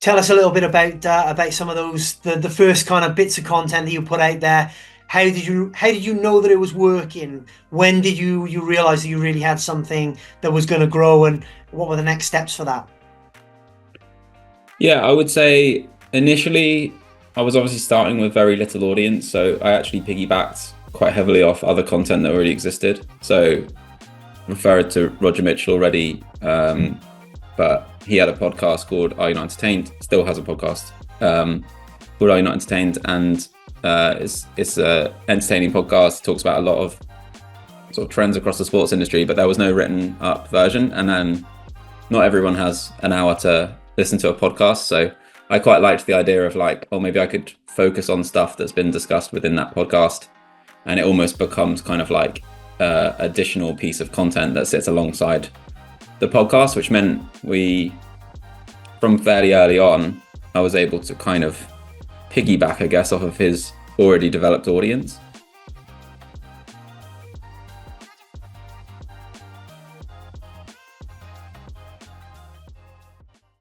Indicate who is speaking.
Speaker 1: Tell us a little bit about some of those the first kind of bits of content that you put out there. How did you know that it was working? When did you realize that you really had something that was going to grow, and what were the next steps for that?
Speaker 2: Yeah, I would say initially I was obviously starting with very little audience, so I actually piggybacked quite heavily off other content that already existed. So referred to Roger Mitchell already, but he had a podcast called Are You Not Entertained? Still has a podcast called Are You Not Entertained? And it's a entertaining podcast. It talks about a lot of sort of trends across the sports industry, but there was no written up version. And then not everyone has an hour to listen to a podcast. So I quite liked the idea of like, oh, maybe I could focus on stuff that's been discussed within that podcast. And it almost becomes kind of like additional piece of content that sits alongside the podcast, which meant from fairly early on, I was able to kind of piggyback, I guess, off of his already developed audience.